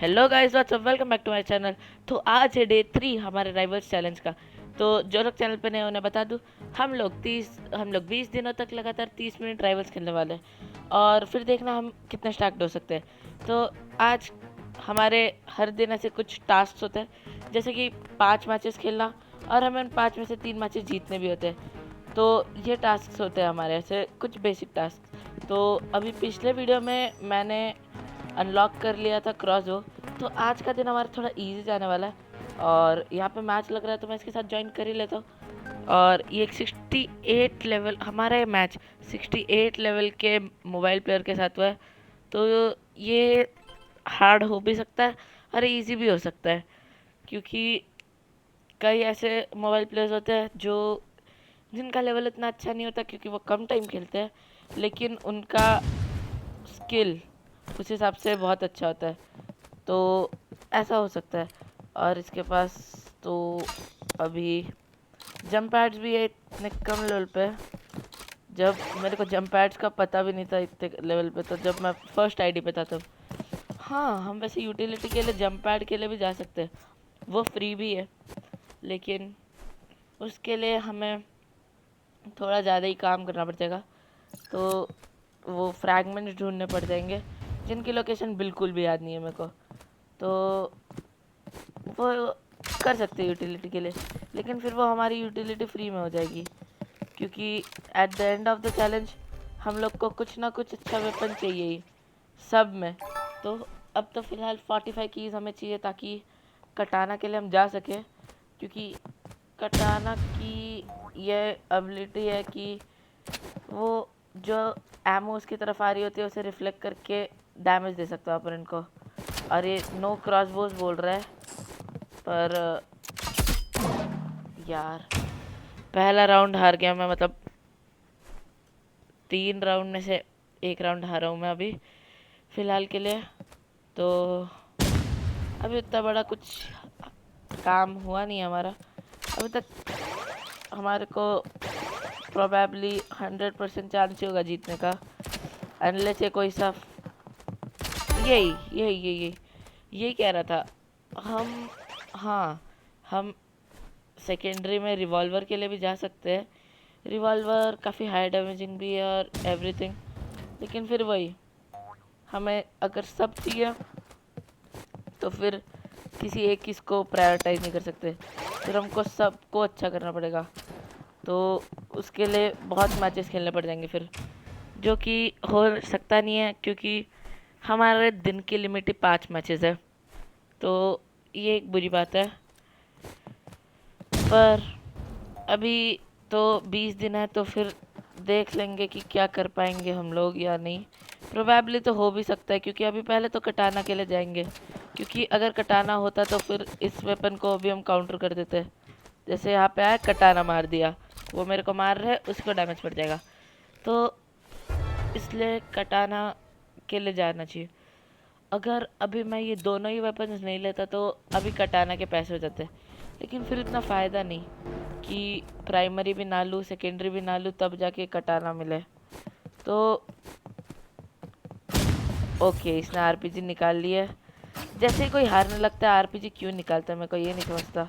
Hello guys, what's up, welcome back to my channel. तो आज है डे 3 हमारे राइवल्स चैलेंज का। तो जो लोग चैनल पे नए हैं उन्हें बता दूं, हम लोग 20 दिनों तक लगातार 30 मिनट राइवल्स खेलने वाले हैं और फिर देखना हम कितने स्टैक्ड हो सकते हैं। तो आज हमारे हर दिन ऐसे कुछ टास्क होते हैं, जैसे कि 5 मैचेस खेलना, और हमें उन 5 में से 3 मैचेस जीतने भी होते हैं। तो ये टास्क होते हैं हमारे ऐसे कुछ बेसिक टास्क। तो अभी पिछले वीडियो में मैंने अनलॉक कर लिया था क्रॉसो। तो आज का दिन हमारा थोड़ा इजी जाने वाला है और यहाँ पे मैच लग रहा है तो मैं इसके साथ ज्वाइन कर ही लेता हूँ। और ये एक 68 लेवल, हमारा ये मैच 68 लेवल के मोबाइल प्लेयर के साथ हुआ है। तो ये हार्ड हो भी सकता है और इजी भी हो सकता है, क्योंकि कई ऐसे मोबाइल प्लेयर्स होते हैं जो जिनका लेवल इतना अच्छा नहीं होता, क्योंकि वो कम टाइम खेलते हैं, लेकिन उनका स्किल उस हिसाब से बहुत अच्छा होता है। तो ऐसा हो सकता है। और इसके पास तो अभी जंप पैड्स भी है इतने कम लेवल पे। जब मेरे को जंप पैड्स का पता भी नहीं था इतने लेवल पे, तो जब मैं फर्स्ट आईडी पे था तब। हाँ, हम वैसे यूटिलिटी के लिए जंप पैड के लिए भी जा सकते हैं, वो फ्री भी है, लेकिन उसके लिए हमें थोड़ा ज़्यादा ही काम करना पड़ेगा। तो वो फ्रैगमेंट्स ढूंढने पड़ जाएंगे जिनकी लोकेशन बिल्कुल भी याद नहीं है मेरे को। तो वो कर सकते हैं यूटिलिटी के लिए, लेकिन फिर वो हमारी यूटिलिटी फ्री में हो जाएगी, क्योंकि at the end of the challenge हम लोग को कुछ ना कुछ अच्छा वेपन चाहिए ही सब में। तो अब तो फ़िलहाल 45 कीज़ हमें चाहिए ताकि कटाना के लिए हम जा सकें, क्योंकि कटाना की ये एबिलिटी है कि वो जो एमो उसकी तरफ आ रही होती है उसे रिफ्लेक्ट करके डैमेज दे सकता है अपोनेंट को। और ये नो क्रॉसबोज बोल रहा है, पर यार पहला राउंड हार गया मैं, मतलब 3 राउंड में से 1 राउंड हारा हूँ मैं अभी फ़िलहाल के लिए। तो अभी उतना बड़ा कुछ काम हुआ नहीं है हमारा अभी तक। हमारे को प्रोबेबली 100% चांस ही होगा जीतने का, अनलेस ये कोई सा यही यही यही यही यही कह रहा था हम। हाँ, हम सेकेंडरी में रिवॉल्वर के लिए भी जा सकते हैं। रिवॉल्वर काफ़ी हाई डैमेजिंग भी है और एवरीथिंग, लेकिन फिर वही, हमें अगर सब चाहिए तो फिर किसी एक किस को प्रायोरिटाइज नहीं कर सकते, फिर हमको सबको अच्छा करना पड़ेगा। तो उसके लिए बहुत मैचेस खेलने पड़ जाएंगे फिर, जो कि हो सकता नहीं है, क्योंकि हमारे दिन की लिमिट ही 5 मैचेस है। तो ये एक बुरी बात है, पर अभी तो 20 दिन है तो फिर देख लेंगे कि क्या कर पाएंगे हम लोग या नहीं। प्रोबेबली तो हो भी सकता है, क्योंकि अभी पहले तो कटाना के लिए जाएंगे, क्योंकि अगर कटाना होता तो फिर इस वेपन को भी हम काउंटर कर देते। जैसे यहाँ पे आया, कटाना मार दिया, वो मेरे को मार रहा है, उसको डैमेज पड़ जाएगा। तो इसलिए कटाना के लिए जाना चाहिए। अगर अभी मैं ये दोनों ही वेपन्स नहीं लेता तो अभी कटाना के पैसे हो जाते, लेकिन फिर इतना फ़ायदा नहीं कि प्राइमरी भी ना लूँ सेकेंडरी भी ना लूँ तब जाके कटाना मिले। तो ओके, इसने आरपीजी निकाल लिया। जैसे ही कोई हारने लगता है आरपीजी क्यों निकालता है मेरे को ये नहीं समझता।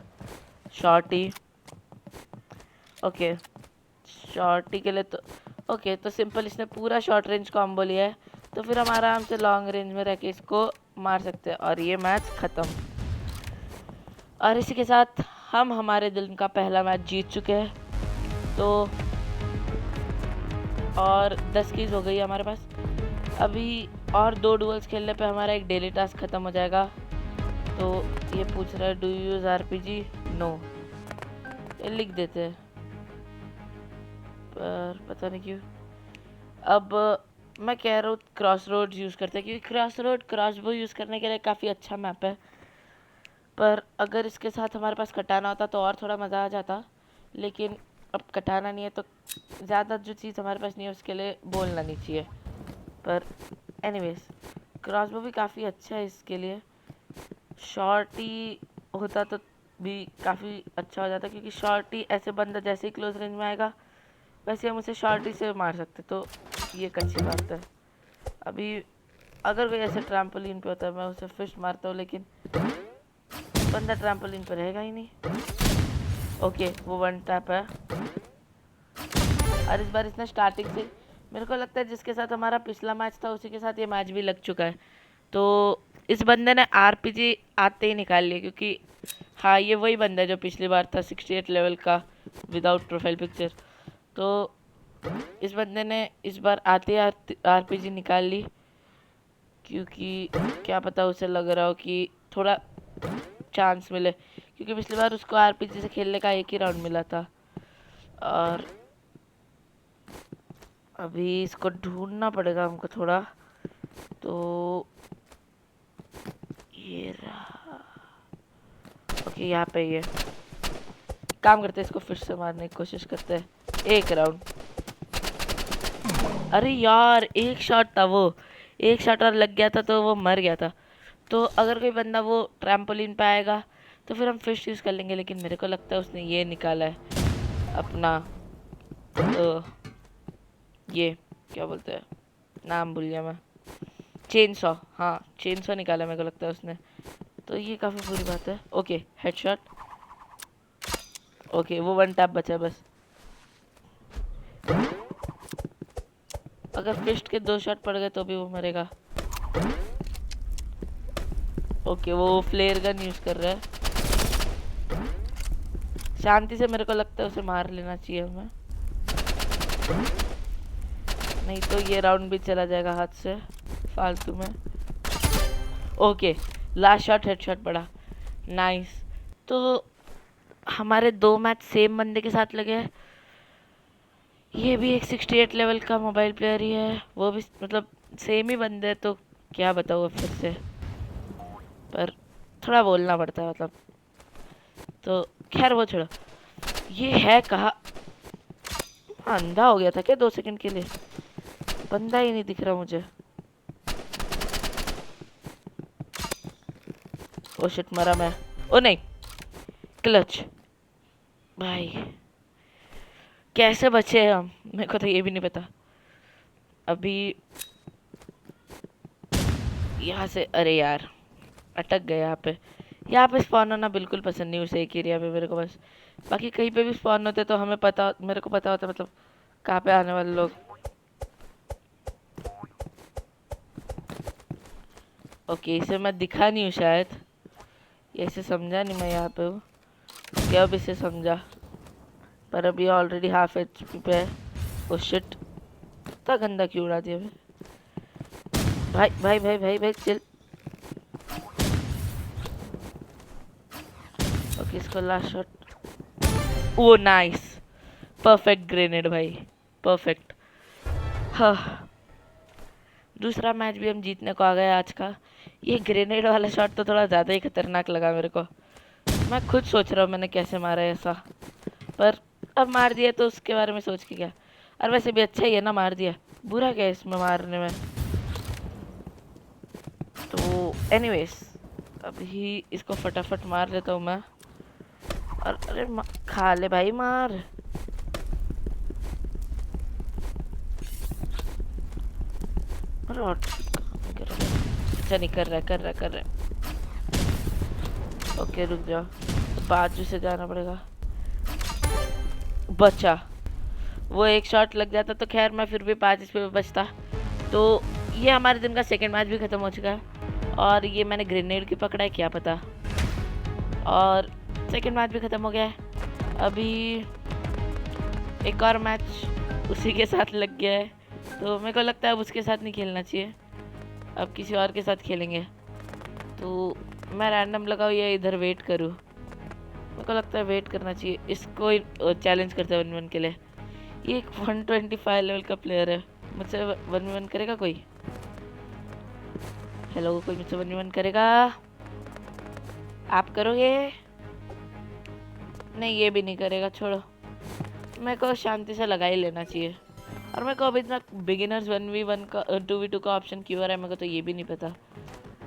शॉर्टी, ओके, शॉर्टी के लिए तो ओके, तो सिंपल इसने पूरा शॉर्ट रेंज कॉम्बो लिया है, तो फिर हम आराम से लॉन्ग रेंज में रह के इसको मार सकते हैं और ये मैच ख़त्म। और इसी के साथ हम हमारे दिन का पहला मैच जीत चुके हैं। तो और 10 कीज हो गई है हमारे पास अभी, और 2 डुअल्स खेलने पे हमारा एक डेली टास्क ख़त्म हो जाएगा। तो ये पूछ रहा है do you use RPG, no, ये लिख देते हैं, पर पता नहीं क्यों। अब मैं कह रहा हूँ क्रॉस रोड यूज़ करते हैं, क्योंकि क्रॉस रोड क्रॉसबो यूज़ करने के लिए काफ़ी अच्छा मैप है। पर अगर इसके साथ हमारे पास कटाना होता तो और थोड़ा मज़ा आ जाता, लेकिन अब कटाना नहीं है तो ज़्यादा जो चीज़ हमारे पास नहीं है उसके लिए बोलना नहीं चाहिए। पर एनीवेज, क्रॉसबो भी काफ़ी अच्छा है इसके लिए। शॉर्ट ही होता तो भी काफ़ी अच्छा हो जाता, क्योंकि शॉर्ट ही ऐसे बंदा जैसे ही क्लोज रेंज में आएगा वैसे हम उसे शॉर्ट ही से मार सकते, तो ये एक अच्छी बात है। अभी अगर कोई ऐसे ट्रैम्पोलिन पे होता है मैं उसे फिस्ट मारता हूँ, लेकिन बंदा ट्रैम्पोलिन पे रहेगा ही नहीं। ओके वो वन टैप है। और इस बार इसने स्टार्टिंग से, मेरे को लगता है जिसके साथ हमारा पिछला मैच था उसी के साथ ये मैच भी लग चुका है। तो इस बंदे ने आरपीजी आते ही निकाल लिया, क्योंकि हाँ ये वही बंदा है जो पिछली बार था 68 लेवल का विदाउट प्रोफाइल पिक्चर। तो इस बंदे ने इस बार आते ही आरपीजी निकाल ली, क्योंकि क्या पता उसे लग रहा हो कि थोड़ा चांस मिले, क्योंकि पिछली बार उसको आरपीजी से खेलने का एक ही राउंड मिला था। और अभी इसको ढूंढना पड़ेगा हमको थोड़ा। तो ये रहा। ओके यहाँ पे ये काम करते हैं, इसको फिर से मारने की कोशिश करते हैं। एक राउंड। अरे यार एक शॉट था वो, एक शॉट और लग गया था तो वो मर गया था। तो अगर कोई बंदा वो ट्रैम्पोलिन पे आएगा तो फिर हम फिश यूज़ कर लेंगे, लेकिन मेरे को लगता है उसने ये निकाला है अपना ये क्या बोलते हैं, नाम भूल गया मैं, चेन सॉ। हाँ चेन सॉ निकाला मेरे को लगता है उसने। तो ये काफ़ी बुरी बात है। Okay headshot. ओके वो वन टैप बचा बस। अगर फिस्ट के 2 शॉट पड़ गए तो भी वो मरेगा। ओके वो फ्लेयर गन यूज कर रहा है। शांति से, मेरे को लगता है उसे मार लेना चाहिए हमें, नहीं तो ये राउंड भी चला जाएगा हाथ से फालतू में। ओके लास्ट शॉट हेडशॉट पड़ा, नाइस। तो हमारे 2 मैच सेम बंदे के साथ लगे हैं। ये भी एक 68 लेवल का मोबाइल प्लेयर ही है, वो भी मतलब सेम ही बंदे हैं, तो क्या बताऊँ फिर से, पर थोड़ा बोलना पड़ता है मतलब। तो खैर वो छोड़ो। ये है कहाँ, अंधा हो गया था क्या 2 सेकंड के लिए, बंदा ही नहीं दिख रहा मुझे। ओ शिट मरा मैं। ओ नहीं क्लच भाई, कैसे बचे हम मेरे को तो ये भी नहीं पता। अभी यहाँ से, अरे यार अटक गए यहाँ पे। यहाँ पे स्पॉन होना बिल्कुल पसंद नहीं उसे एक एरिया पे मेरे को बस। बाकी कहीं पे भी स्पॉन होते तो हमें पता, मेरे को पता होता मतलब कहाँ पे आने वाले लोग। ओके इसे मैं दिखा नहीं हूँ शायद, ये इसे समझा नहीं मैं यहाँ पे हूँ, क्या अब इसे समझा, पर अभी ऑलरेडी हाफ एचपी पे है। ओ शिट इतना गंदा क्यों उड़ा दिया भाई भाई भाई भाई भाई चिल। ओके इसको लास्ट शॉट। ओ नाइस परफेक्ट ग्रेनेड भाई, परफेक्ट। हाँ दूसरा मैच भी हम जीतने को आ गए आज का। ये ग्रेनेड वाला शॉट तो थोड़ा ज़्यादा ही खतरनाक लगा मेरे को, मैं खुद सोच रहा हूँ मैंने कैसे मारा है ऐसा, पर अब मार दिया तो उसके बारे में सोच के क्या। और वैसे भी अच्छा ही है ना, मार दिया, बुरा क्या है इसमें मारने में। तो एनीवेज अभी इसको फटाफट मार लेता हूँ मैं। और अरे खा ले भाई मार। अरे अच्छा नहीं कर रहा है, कर रहा है, कर रहा है। ओके रुक जाओ, तो बाजू से जाना पड़ेगा। बचा, वो एक शॉट लग जाता तो खैर मैं फिर भी 5 पे बचता। तो ये हमारे दिन का सेकंड मैच भी ख़त्म हो चुका है, और ये मैंने ग्रेनेड की पकड़ा है क्या पता, और सेकंड मैच भी ख़त्म हो गया है। अभी एक और मैच उसी के साथ लग गया है, तो मेरे को लगता है अब उसके साथ नहीं खेलना चाहिए, अब किसी और के साथ खेलेंगे। तो मैं रैंडम लगाऊँ या इधर वेट करूँ, मेरे को लगता है वेट करना चाहिए। इसको चैलेंज करते हैं 1v1 के लिए। ये एक 125 लेवल का प्लेयर है, मुझसे 1v1 करेगा कोई? हेलो कोई मुझसे 1v1 करेगा? आप करोगे? नहीं ये भी नहीं करेगा, छोड़ो। मेरे को शांति से लगा ही लेना चाहिए। और मेरे को अभी तक बिगिनर्स 1v1 का 2v2 का ऑप्शन क्यों आ रहा है मेरे को तो ये भी नहीं पता,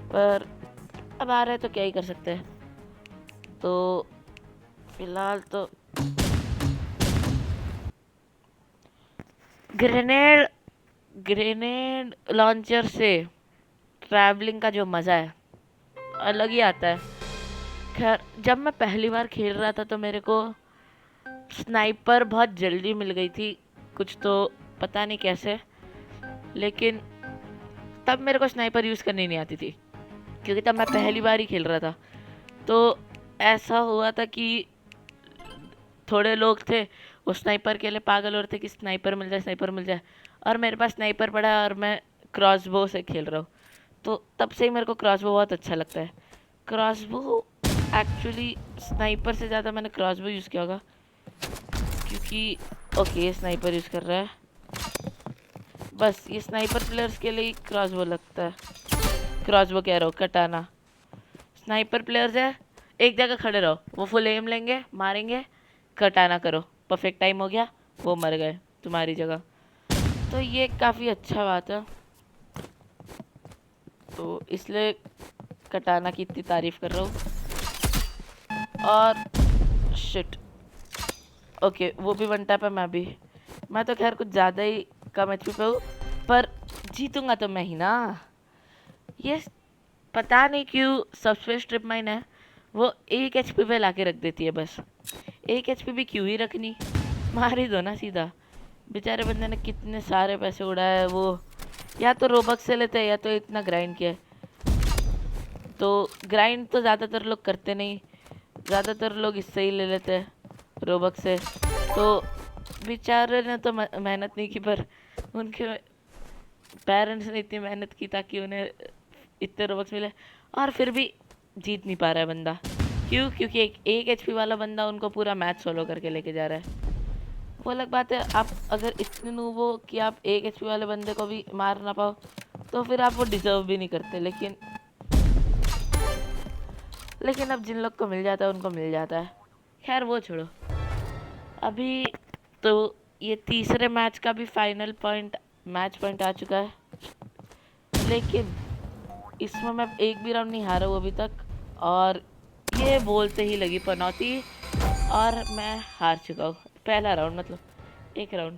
पर अब आ रहा है तो क्या ही कर सकते हैं। तो फिलहाल तो ग्रेनेड लॉन्चर से ट्रैवलिंग का जो मज़ा है अलग ही आता है। खैर, जब मैं पहली बार खेल रहा था तो मेरे को स्नाइपर बहुत जल्दी मिल गई थी, कुछ तो पता नहीं कैसे, लेकिन तब मेरे को स्नाइपर यूज़ करनी नहीं आती थी क्योंकि तब मैं पहली बार ही खेल रहा था। तो ऐसा हुआ था कि थोड़े लोग थे वो स्नाइपर के लिए पागल हो रहे थे कि स्नाइपर मिल जाए, स्नाइपर मिल जाए, और मेरे पास स्नाइपर पड़ा है और मैं क्रॉसबो से खेल रहा हूँ। तो तब से ही मेरे को क्रॉसबो बहुत अच्छा लगता है। क्रॉसबो एक्चुअली स्नाइपर से ज़्यादा मैंने क्रॉसबो यूज़ किया होगा क्योंकि ओके ये स्नाइपर यूज़ कर रहा है, बस ये स्नाइपर प्लेयर्स के लिए क्रॉसबो लगता है। क्रॉसबो कह रहा हूँ, कटाना। स्नाइपर प्लेयर्स है, एक जगह खड़े रहो, वो फुल एम लेंगे, मारेंगे, कटाना करो, परफेक्ट टाइम हो गया, वो मर गए तुम्हारी जगह। तो ये काफ़ी अच्छा बात है, तो इसलिए कटाना की इतनी तारीफ कर रहा हूँ। और शिट, ओके वो भी वन टैप है, मैं तो खैर कुछ ज़्यादा ही कम एचपी पे हूँ, पर जीतूंगा तो मैं ही ना। ये पता नहीं क्यों सबसे स्ट्रिप माइन है वो 1 एचपी पे लाके रख देती है, बस 1 एचपी भी क्यों ही रखनी, मार ही दो ना सीधा। बेचारे बंदे ने कितने सारे पैसे उड़ाए हैं, वो या तो रोबक्स से लेते हैं या तो इतना ग्राइंड किया है। तो ग्राइंड तो ज़्यादातर लोग करते नहीं, ज़्यादातर लोग इससे ही ले लेते हैं, रोबक्स से। तो बेचारे ने तो मेहनत नहीं की, पर उनके पेरेंट्स ने इतनी मेहनत की ताकि उन्हें इतने रोबक्स मिले, और फिर भी जीत नहीं पा रहा है बंदा। क्यों? क्योंकि एक एचपी वाला बंदा उनको पूरा मैच सोलो करके लेके जा रहा है। वो अलग बात है, आप अगर इतने नूब हो कि आप 1 एचपी वाले बंदे को भी मार ना पाओ तो फिर आप वो डिजर्व भी नहीं करते। लेकिन अब जिन लोग को मिल जाता है उनको मिल जाता है। खैर वो छोड़ो, अभी तो ये तीसरे मैच का भी फाइनल मैच पॉइंट आ चुका है, लेकिन इसमें मैं एक भी राउंड नहीं हारा हूँ अभी तक, और ये बोलते ही लगी पनौती और मैं हार चुका हूँ पहला राउंड। मतलब एक राउंड,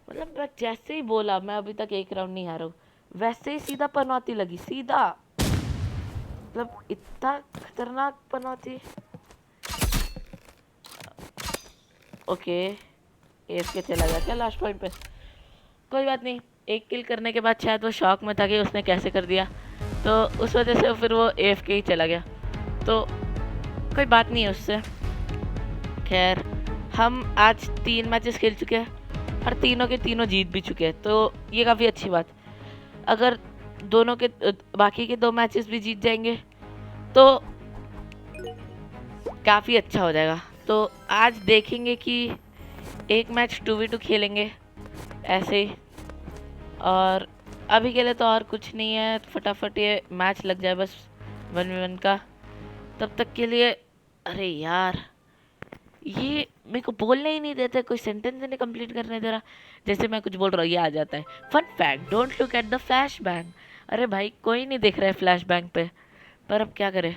मतलब मैं जैसे ही बोला मैं अभी तक एक राउंड नहीं हारा हूँ, वैसे ही सीधा पनौती लगी, सीधा। मतलब इतना खतरनाक पनौती। ओके एफ के चला गया क्या लास्ट पॉइंट पे? कोई बात नहीं, एक किल करने के बाद शायद वो शॉक में था कि उसने कैसे कर दिया, तो उस वजह से फिर वो एफ के ही चला गया, तो कोई बात नहीं है उससे। खैर हम आज 3 मैचेस खेल चुके हैं और तीनों के तीनों जीत भी चुके हैं, तो ये काफ़ी अच्छी बात। अगर दोनों के बाकी के 2 मैचेस भी जीत जाएंगे तो काफ़ी अच्छा हो जाएगा। तो आज देखेंगे कि एक मैच 2v2 खेलेंगे ऐसे ही, और अभी के लिए तो और कुछ नहीं है, फटाफट ये मैच लग जाए बस 1v1 का। तब तक के लिए अरे यार ये मेरे को बोलने ही नहीं देते, कोई सेंटेंस नहीं कंप्लीट करने दे रहा, जैसे मैं कुछ बोल रहा हूँ ये आ जाता है fun fact don't look at the flash bang. अरे भाई कोई नहीं देख रहा है फ्लैश बैंग पे, पर अब क्या करें,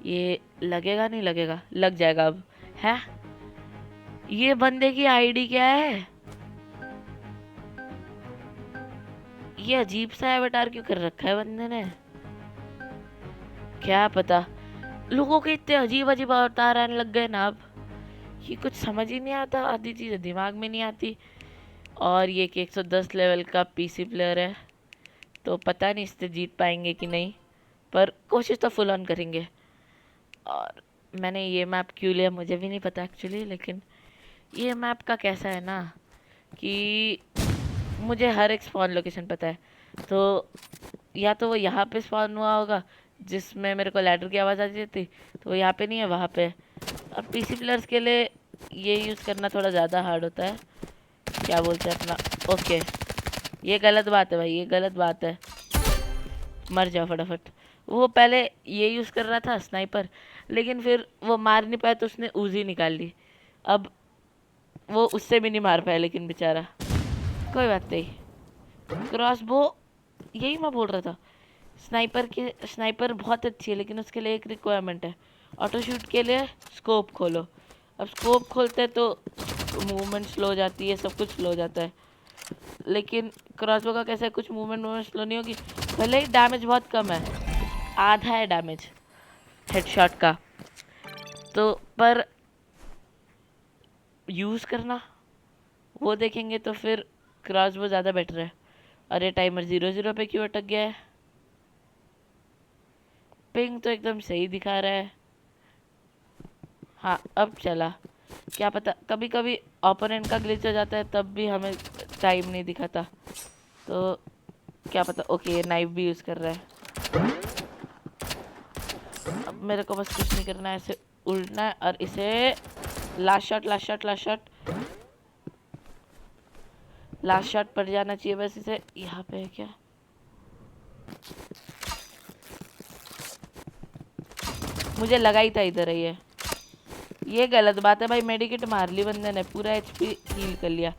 ये लगेगा नहीं लगेगा, लग जाएगा अब है। ये बंदे की आईडी क्या है, ये अजीब सा एवतार क्यों कर रखा है बंदे ने, क्या पता। लोगों के इतने अजीब अजीब अवतार आने लग गए ना अब, ये कुछ समझ ही नहीं आता, आधी चीज़ें दिमाग में नहीं आती। और ये कि 110 लेवल का पीसी प्लेयर है, तो पता नहीं इससे जीत पाएंगे कि नहीं, पर कोशिश तो फुल ऑन करेंगे। और मैंने ये मैप क्यों लिया मुझे भी नहीं पता एक्चुअली, लेकिन ये मैप का कैसा है ना कि मुझे हर एक स्पॉन लोकेशन पता है, तो या तो वो यहाँ पे स्पॉन हुआ होगा जिसमें मेरे को लैडर की आवाज़ आती थी, तो वो यहाँ पे नहीं है, वहाँ पे। और पीसी प्लेयर्स के लिए ये यूज़ करना थोड़ा ज़्यादा हार्ड होता है, क्या बोलते हैं अपना। ओके ये गलत बात है भाई, ये गलत बात है, मर जाओ फटाफट। वो पहले ये यूज़ कर रहा था स्नाइपर, लेकिन फिर वो मार नहीं पाया तो उसने उजी निकाल ली, अब वो उससे भी नहीं मार पाया, लेकिन बेचारा कोई बात नहीं। क्रॉसबो यही मैं बोल रहा था, स्नाइपर बहुत अच्छी है, लेकिन उसके लिए एक रिक्वायरमेंट है, ऑटो शूट के लिए स्कोप खोलो। अब स्कोप खोलते हैं तो मूवमेंट स्लो हो जाती है, सब कुछ स्लो हो जाता है, लेकिन क्रॉसबो का कैसे कुछ मूवमेंट स्लो नहीं होगी। भले ही डैमेज बहुत कम है, आधा है डैमेज हेडशॉट का, तो पर यूज़ करना वो देखेंगे तो फिर क्रॉसबो ज़्यादा बेटर है। अरे टाइमर 0-0 पे क्यों अटक गया है? पिंग तो एकदम सही दिखा रहा है। हाँ अब चला। क्या पता कभी कभी ओपोनेंट का ग्लिच हो जाता है तब भी हमें टाइम नहीं दिखाता, तो क्या पता। ओके ये नाइफ भी यूज़ कर रहा है। अब मेरे को बस कुछ नहीं करना है, ऐसे उड़ना है और इसे last shot last shot last shot last shot पड़ जाना चाहिए बस। इसे यहाँ पे है क्या? मुझे लगा ही था इधर है ये गलत बात है भाई। मेडिकेट मार ली बंदे ने, पूरा एचपी हील कर लिया,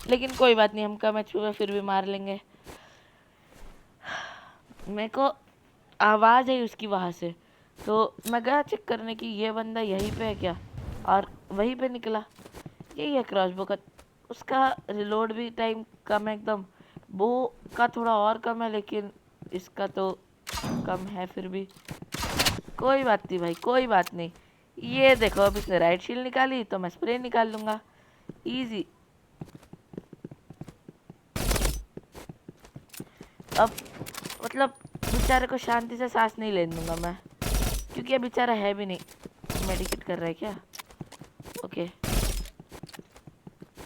लेकिन कोई बात नहीं, हम कम एचपी में फिर भी मार लेंगे। मेरे को आवाज़ आई उसकी वहाँ से, तो मैं गया चेक करने की ये बंदा यहीं पे है क्या, और वहीं पे निकला यही है क्रॉसबो का। उसका रिलोड भी टाइम कम है एकदम, वो का थोड़ा और कम है, लेकिन इसका तो कम है फिर भी। कोई बात नहीं भाई, कोई बात नहीं। ये देखो अब इसने राइट शील्ड निकाली तो मैं स्प्रे निकाल लूँगा, इजी। अब मतलब बेचारे को शांति से सांस नहीं लेने दूंगा मैं, क्योंकि ये बेचारा है भी नहीं। मेडिकेट कर रहा है क्या? ओके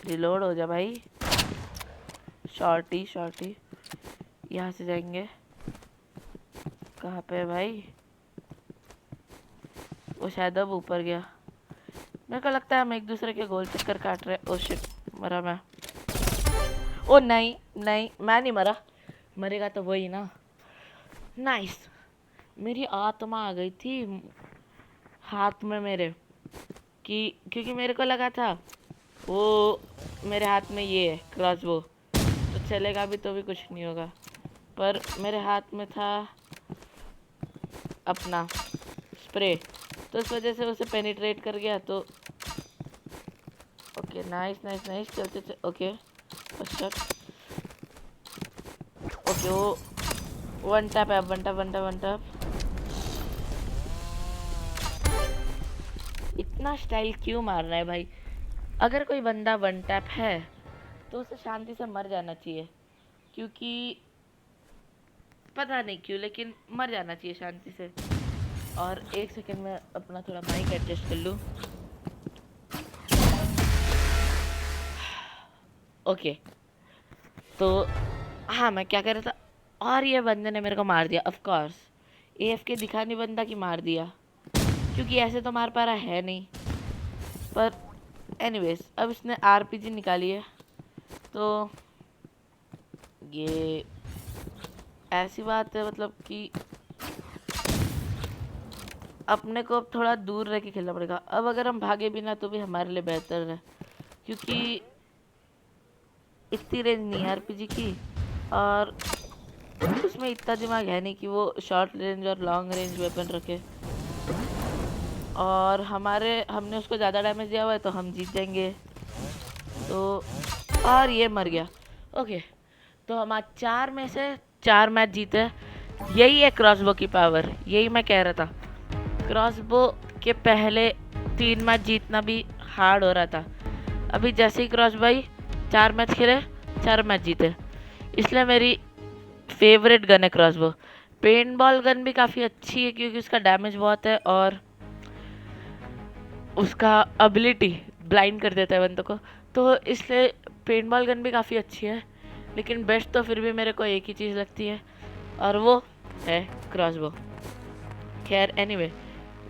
रिलोड हो जा भाई। शॉर्टी शॉर्टी यहाँ से जाएंगे। कहाँ पे है भाई? वो शायद अब ऊपर गया। मेरे को लगता है हम एक दूसरे के गोल चक्कर काट रहे। ओ शिट, मरा मैं। ओ नहीं नहीं, मैं नहीं मरा, मरेगा तो वही ना। नाइस, मेरी आत्मा आ गई थी हाथ में मेरे, कि क्योंकि मेरे को लगा था वो मेरे हाथ में ये है क्रॉसबो, तो चलेगा भी तो भी कुछ नहीं होगा, पर मेरे हाथ में था अपना स्प्रे, तो इस वजह से उसे पेनिट्रेट कर गया। तो ओके नाइस नाइस नाइस, चलते चलते। Okay shot. ओके वो वन टैप है, one tap one tap one tap. इतना स्टाइल क्यों मारना है भाई? अगर कोई बंदा वन टैप है तो उसे शांति से मर जाना चाहिए, क्योंकि पता नहीं क्यों लेकिन मर जाना चाहिए शांति से। और एक सेकंड में अपना थोड़ा माइक एडजस्ट कर लूँ। ओके तो हाँ, मैं क्या कर रहा था, और ये बंदे ने मेरे को मार दिया। ऑफ कोर्स एएफके दिखा नहीं बंदा कि मार दिया, क्योंकि ऐसे तो मार पा रहा है नहीं। पर एनीवेज अब इसने आरपीजी निकाली है, तो ये ऐसी बात है मतलब कि अपने को अब थोड़ा दूर रह के खेलना पड़ेगा। अब अगर हम भागे भी ना तो भी हमारे लिए बेहतर है, क्योंकि इतनी रेंज नहीं है आरपीजी की, और उसमें इतना दिमाग है नहीं कि वो शॉर्ट रेंज और लॉन्ग रेंज वेपन रखे। और हमने उसको ज़्यादा डैमेज दिया हुआ है तो हम जीत जाएंगे। तो और ये मर गया। ओके तो हम आज 4 में से 4 मैच जीते। यही है क्रॉसबो की पावर, यही मैं कह रहा था। क्रॉसबो के पहले 3 मैच जीतना भी हार्ड हो रहा था, अभी जैसे ही क्रॉस भाई 4 मैच खेले 4 मैच जीते, इसलिए मेरी फेवरेट गन है क्रॉसबो। पेंट बॉल गन भी काफ़ी अच्छी है क्योंकि उसका डैमेज बहुत है और उसका एबिलिटी ब्लाइंड कर देता है बंदों को, तो इसलिए पेंट बॉल गन भी काफ़ी अच्छी है। लेकिन बेस्ट तो फिर भी मेरे को एक ही चीज़ लगती है, और वो है क्रॉसबो। खैर एनीवे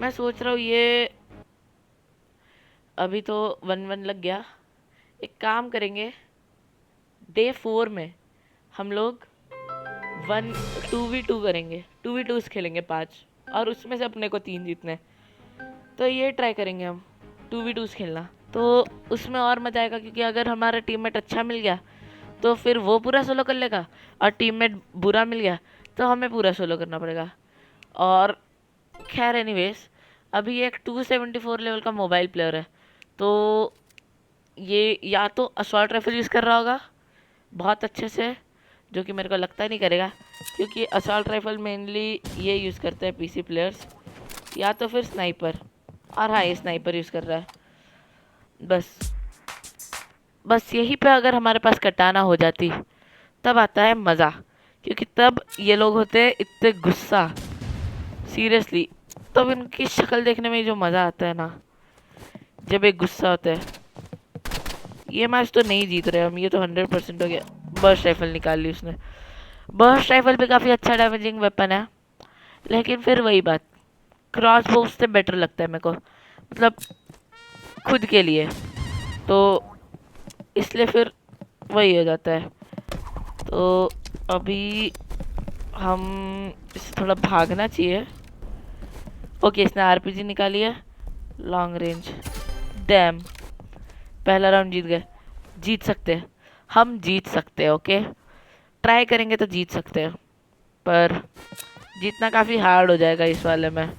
मैं सोच रहा हूँ ये अभी तो 1-1 लग गया। एक काम करेंगे, डे 4 में हम लोग 2v2 करेंगे, 2v2 खेलेंगे 5, और उसमें से अपने को 3 जीतने। तो ये ट्राई करेंगे हम 2v2 खेलना, तो उसमें और मज़ा आएगा, क्योंकि अगर हमारा टीममेट अच्छा मिल गया तो फिर वो पूरा सोलो कर लेगा, और टीममेट बुरा मिल गया तो हमें पूरा सोलो करना पड़ेगा। और खैर एनीवेज अभी ये एक 274 लेवल का मोबाइल प्लेयर है, तो ये या तो असॉल्ट राइफल यूज़ कर रहा होगा बहुत अच्छे से, जो कि मेरे को लगता नहीं करेगा, क्योंकि असॉल्ट राइफल मेनली ये यूज़ करते हैं पीसी प्लेयर्स, या तो फिर स्नाइपर। और हाँ, ये स्नाइपर यूज़ कर रहा है। बस बस यहीं पे अगर हमारे पास कटाना हो जाती तब आता है मज़ा, क्योंकि तब ये लोग होते हैं इतने गुस्सा, सीरियसली। तब इनकी शक्ल देखने में जो मज़ा आता है ना, जब एक गुस्सा होता है। ये मैच तो नहीं जीत रहे हम, ये तो 100% हो गया। बर्स्ट राइफल निकाल ली उसने। बर्स्ट राइफल भी काफ़ी अच्छा डैमेजिंग वेपन है, लेकिन फिर वही बात, क्रॉस बो से बेटर लगता है मेरे को, मतलब खुद के लिए, तो इसलिए फिर वही हो जाता है। तो अभी हम इससे थोड़ा भागना चाहिए। ओके, इसने आरपीजी निकाली है, लॉन्ग रेंज। डैम, पहला राउंड जीत गए। जीत सकते हैं, हम जीत सकते हैं। ओके, ट्राई करेंगे तो जीत सकते हैं, पर जीतना काफ़ी हार्ड हो जाएगा इस वाले में।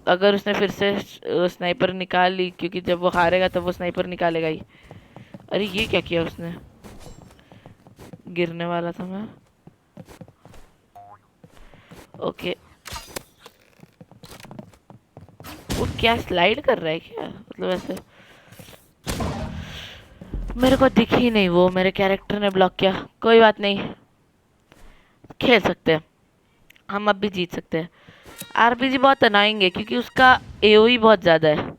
अगर उसने फिर से स्नाइपर निकाल ली, क्योंकि जब वो हारेगा तब वो स्नाइपर निकालेगा ही। अरे ये क्या किया उसने, गिरने वाला था मैं। ओके, वो क्या स्लाइड कर रहा है क्या, मतलब ऐसे मेरे को दिख ही नहीं, वो मेरे कैरेक्टर ने ब्लॉक किया। कोई बात नहीं, खेल सकते हैं, हम अब भी जीत सकते हैं। आरपीजी बहुत अनाइंग है, क्योंकि उसका एओई बहुत ज़्यादा है,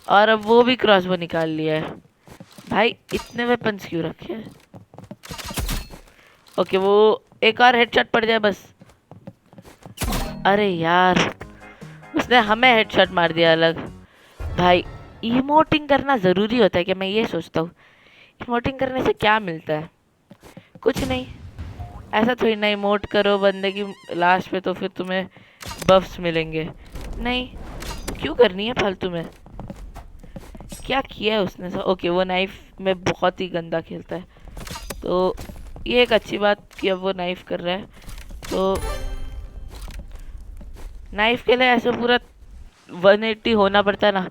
और अब वो भी क्रॉसबो निकाल लिया है। भाई इतने वेपन्स क्यों रखे हैं। ओके, वो एक और हेडशॉट पड़ जाए बस। अरे यार, उसने हमें हेडशॉट मार दिया अलग। भाई इमोटिंग करना ज़रूरी होता है क्या, मैं ये सोचता हूँ। इमोटिंग करने से क्या मिलता है, कुछ नहीं। ऐसा थोड़ी ना इमोट करो बंदे की लास्ट पे तो फिर तुम्हें बफ्स मिलेंगे, नहीं। क्यों करनी है फालतू में, क्या किया है उसने सब। ओके, वो नाइफ में बहुत ही गंदा खेलता है, तो ये एक अच्छी बात कि अब वो नाइफ कर रहा है। तो नाइफ के लिए ऐसे पूरा 180 होना पड़ता है ना,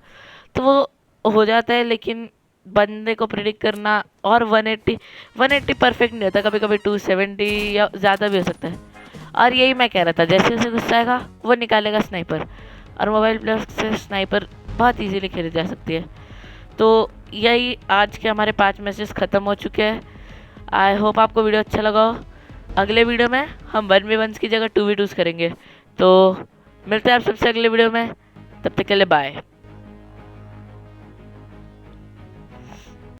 तो वो हो जाता है, लेकिन बंदे को प्रिडिक्ट करना, और 180 परफेक्ट नहीं होता, कभी कभी 270 या ज़्यादा भी हो सकता है। और यही मैं कह रहा था, जैसे उसे गुस्सा आएगा वो निकालेगा स्नाइपर, और मोबाइल प्लेयर से स्नाइपर बहुत इजीली खेली जा सकती है। तो यही आज के हमारे 5 मैसेज ख़त्म हो चुके हैं। आई होप आपको वीडियो अच्छा लगा हो। अगले वीडियो में हम 1v1 की जगह 2v2s करेंगे। तो मिलते हैं आप सबसे अगले वीडियो में, तब तक के लिए बाय।